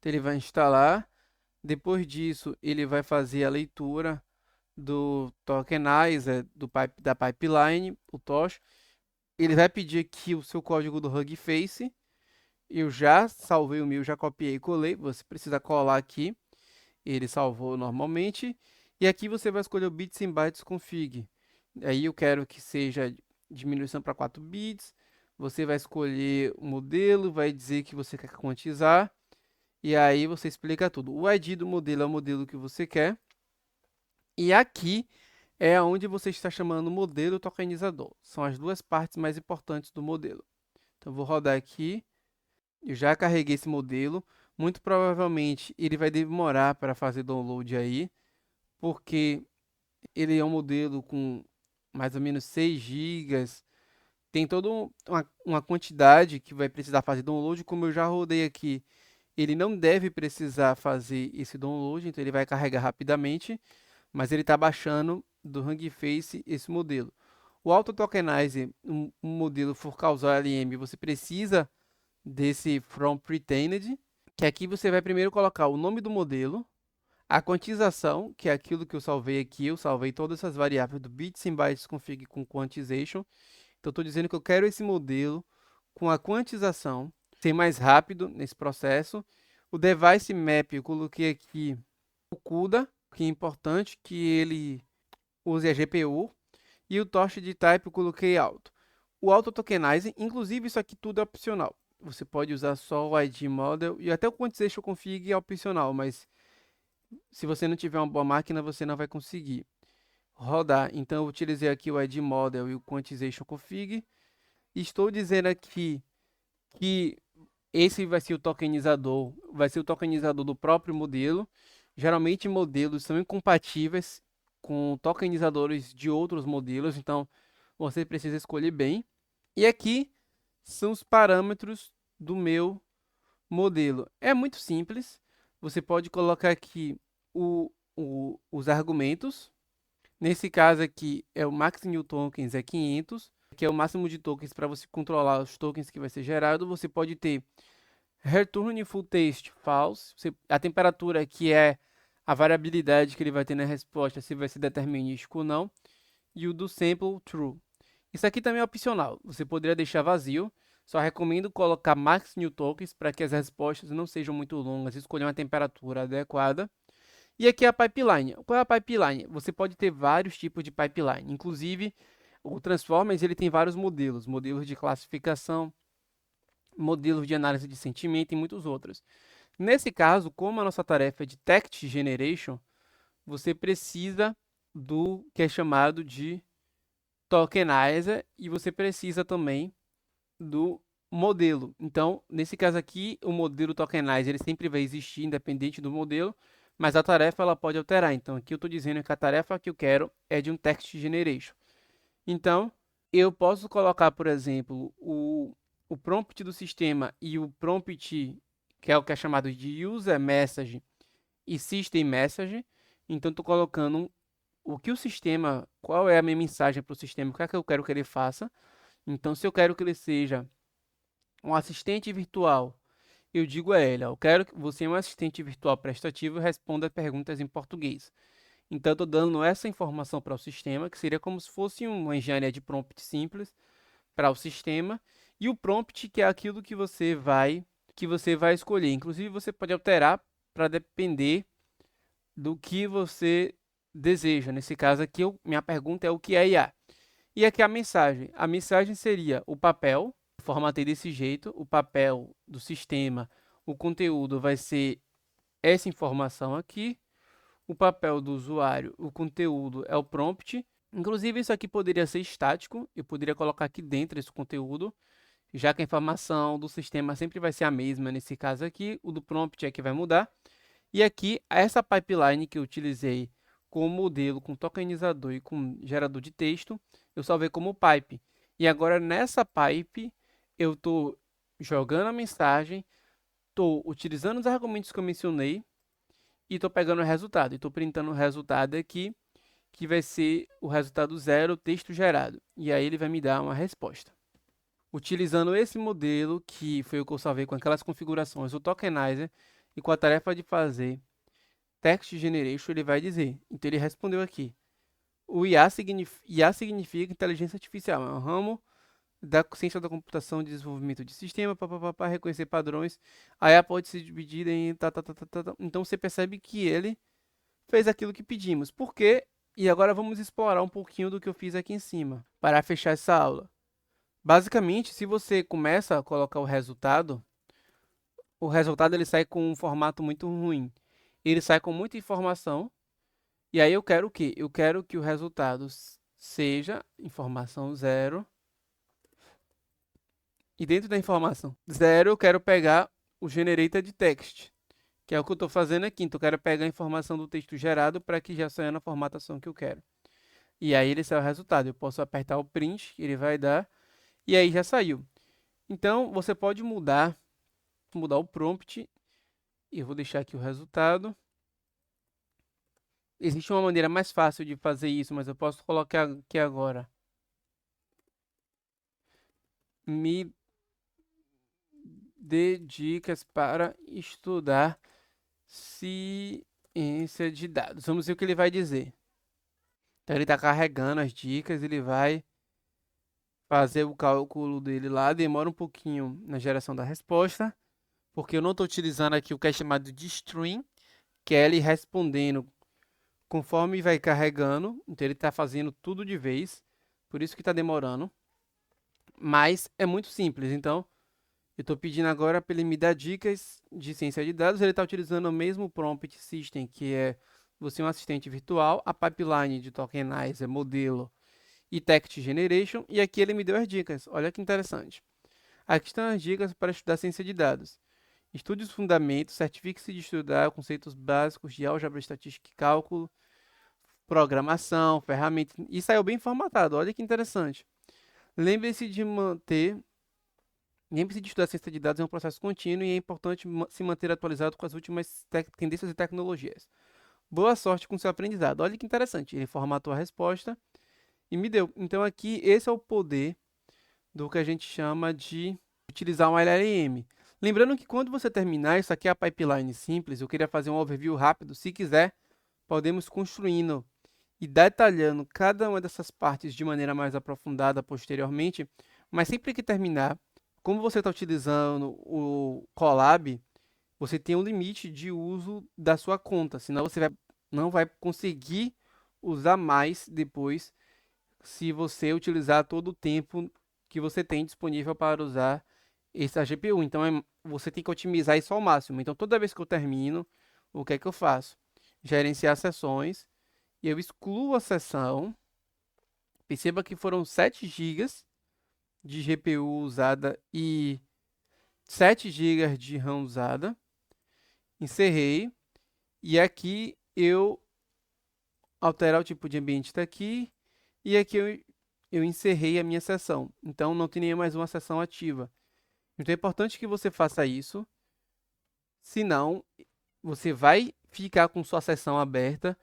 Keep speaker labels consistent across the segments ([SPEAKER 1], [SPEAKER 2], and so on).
[SPEAKER 1] Então, ele vai instalar. Depois disso, ele vai fazer a leitura do tokenizer da pipeline, o TOS. Ele vai pedir aqui o seu código do Hugging Face. Eu já salvei o meu, já copiei e colei. Você precisa colar aqui. Ele salvou normalmente. E aqui você vai escolher o bits and bytes config. Aí eu quero que seja diminuição para 4 bits. Você vai escolher o modelo, vai dizer que você quer quantizar. E aí você explica tudo. O ID do modelo é o modelo que você quer. E aqui é onde você está chamando o modelo tokenizador. São as duas partes mais importantes do modelo. Então, vou rodar aqui. Eu já carreguei esse modelo. Muito provavelmente ele vai demorar para fazer download aí, porque ele é um modelo com mais ou menos 6 gigas. Tem toda uma quantidade que vai precisar fazer download. Como eu já rodei aqui, ele não deve precisar fazer esse download, então ele vai carregar rapidamente, mas ele está baixando do Hugging Face esse modelo. O Auto Tokenizer, um modelo for causal LM, você precisa desse From Pretended, que aqui você vai primeiro colocar o nome do modelo, a quantização, que é aquilo que eu salvei aqui, eu salvei todas essas variáveis do bits and bytes config com quantization. Então, estou dizendo que eu quero esse modelo com a quantização, ser mais rápido nesse processo. O device map, eu coloquei aqui o CUDA, que é importante que ele use a GPU. E o torch de type eu coloquei alto. O auto tokenizing, inclusive isso aqui tudo é opcional. Você pode usar só o ID model e até o quantization config é opcional, mas se você não tiver uma boa máquina, você não vai conseguir rodar. Então eu utilizei aqui o ID model e o quantization config. Estou dizendo aqui que esse vai ser o tokenizador do próprio modelo. Geralmente modelos são incompatíveis com tokenizadores de outros modelos, então você precisa escolher bem. E aqui são os parâmetros do meu modelo. É muito simples. Você pode colocar aqui os argumentos. Nesse caso aqui é o max new tokens é 500, que é o máximo de tokens para você controlar os tokens que vai ser gerado. Você pode ter return full text false, a temperatura que é a variabilidade que ele vai ter na resposta, se vai ser determinístico ou não, e o do sample true. Isso aqui também é opcional, você poderia deixar vazio, só recomendo colocar max new tokens para que as respostas não sejam muito longas, escolher uma temperatura adequada. E aqui é a pipeline. Qual é a pipeline? Você pode ter vários tipos de pipeline, inclusive o Transformers ele tem vários modelos, modelos de classificação, modelos de análise de sentimento e muitos outros. Nesse caso, como a nossa tarefa é de text generation, você precisa do que é chamado de tokenizer e você precisa também do modelo. Então, nesse caso aqui, o modelo tokenizer ele sempre vai existir independente do modelo, mas a tarefa ela pode alterar. Então, aqui eu estou dizendo que a tarefa que eu quero é de um text generation. Então, eu posso colocar, por exemplo, o prompt do sistema e o prompt, que é o que é chamado de user message e system message. Então, estou colocando o que o sistema, qual é a minha mensagem para o sistema, o que é que eu quero que ele faça. Então, se eu quero que ele seja um assistente virtual, eu digo a ele, ó, eu quero que você é um assistente virtual prestativo e responda perguntas em português. Então, eu estou dando essa informação para o sistema, que seria como se fosse uma engenharia de prompt simples para o sistema, e o prompt, que é aquilo que você vai escolher. Inclusive, você pode alterar para depender do que você deseja. Nesse caso aqui, minha pergunta é o que é IA. E aqui a mensagem. A mensagem seria o papel, formatei desse jeito, o papel do sistema, o conteúdo vai ser essa informação aqui, o papel do usuário, o conteúdo é o prompt. Inclusive, isso aqui poderia ser estático, eu poderia colocar aqui dentro esse conteúdo, já que a informação do sistema sempre vai ser a mesma nesse caso aqui, o do prompt é que vai mudar. E aqui, essa pipeline que eu utilizei com o modelo, com tokenizador e com gerador de texto, eu salvei como pipe. E agora nessa pipe, eu estou jogando a mensagem, estou utilizando os argumentos que eu mencionei e estou pegando o resultado. Estou printando o resultado aqui, que vai ser o resultado zero, texto gerado. E aí ele vai me dar uma resposta. Utilizando esse modelo, que foi o que eu salvei com aquelas configurações, o tokenizer, e com a tarefa de fazer Text Generation, ele vai dizer. Então ele respondeu aqui. O IA significa inteligência artificial, é um ramo da ciência da computação, de desenvolvimento de sistema, para reconhecer padrões. A IA pode ser dividida em tá. Então você percebe que ele fez aquilo que pedimos. Por quê? E agora vamos explorar um pouquinho do que eu fiz aqui em cima, para fechar essa aula. Basicamente, se você começa a colocar o resultado ele sai com um formato muito ruim. Ele sai com muita informação. E aí eu quero o quê? Eu quero que o resultado seja informação zero. E dentro da informação zero, eu quero pegar o generator de text, que é o que eu estou fazendo aqui. Então, eu quero pegar a informação do texto gerado para que já saia na formatação que eu quero. E aí ele sai o resultado. Eu posso apertar o print, ele vai dar, e aí já saiu. Então, você pode mudar o prompt. Eu vou deixar aqui o resultado. Existe uma maneira mais fácil de fazer isso, mas eu posso colocar aqui agora. Me dê dicas para estudar ciência de dados. Vamos ver o que ele vai dizer. Então ele está carregando as dicas, ele vai fazer o cálculo dele lá, demora um pouquinho na geração da resposta, porque eu não estou utilizando aqui o que é chamado de string, que é ele respondendo conforme vai carregando, então ele está fazendo tudo de vez, por isso que está demorando, mas é muito simples, então eu estou pedindo agora para ele me dar dicas de ciência de dados, ele está utilizando o mesmo prompt system, que é você é um assistente virtual, a pipeline de tokenizer, modelo e text generation, e aqui ele me deu as dicas, olha que interessante. Aqui estão as dicas para estudar ciência de dados. Estude os fundamentos, certifique-se de estudar conceitos básicos de álgebra, estatística e cálculo, programação, ferramentas, e saiu bem formatado, olha que interessante. Lembre-se de estudar ciência de dados, é um processo contínuo e é importante se manter atualizado com as últimas tendências e tecnologias. Boa sorte com seu aprendizado. Olha que interessante, ele formatou a resposta e me deu. Então aqui, esse é o poder do que a gente chama de utilizar um LLM. Lembrando que quando você terminar, isso aqui é a pipeline simples, eu queria fazer um overview rápido. Se quiser, podemos construindo e detalhando cada uma dessas partes de maneira mais aprofundada posteriormente. Mas sempre que terminar, como você está utilizando o Colab, você tem um limite de uso da sua conta, senão você não vai conseguir usar mais depois se você utilizar todo o tempo que você tem disponível para usar essa GPU. Então, você tem que otimizar isso ao máximo. Então, toda vez que eu termino, o que é que eu faço? Gerenciar sessões e eu excluo a sessão. Perceba que foram 7 GB de GPU usada e 7 GB de RAM usada. Encerrei. E aqui eu alterar o tipo de ambiente está aqui. E aqui eu encerrei a minha sessão. Então, não tem nem mais uma sessão ativa. Então, é importante que você faça isso. Senão, você vai ficar com sua sessão aberta.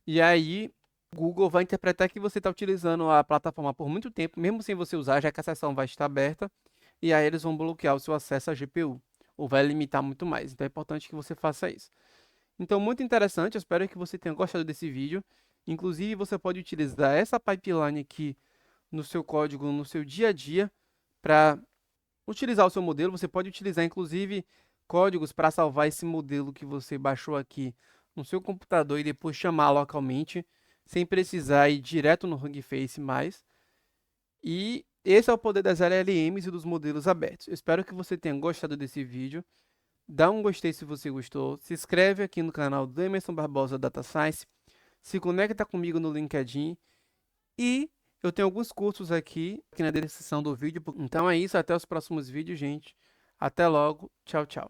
[SPEAKER 1] E aí, o Google vai interpretar que você está utilizando a plataforma por muito tempo, mesmo sem você usar, já que a sessão vai estar aberta. E aí, eles vão bloquear o seu acesso à GPU. Ou vai limitar muito mais. Então, é importante que você faça isso. Então, muito interessante. Eu espero que você tenha gostado desse vídeo. Inclusive, você pode utilizar essa pipeline aqui no seu código, no seu dia a dia, para utilizar o seu modelo. Você pode utilizar, inclusive, códigos para salvar esse modelo que você baixou aqui no seu computador e depois chamar localmente, sem precisar ir direto no Hugging Face mais. E esse é o poder das LLMs e dos modelos abertos. Eu espero que você tenha gostado desse vídeo. Dá um gostei se você gostou. Se inscreve aqui no canal do Emerson Barbosa Data Science. Se conecta comigo no LinkedIn. E eu tenho alguns cursos aqui na descrição do vídeo. Então é isso, até os próximos vídeos, gente. Até logo. Tchau, tchau.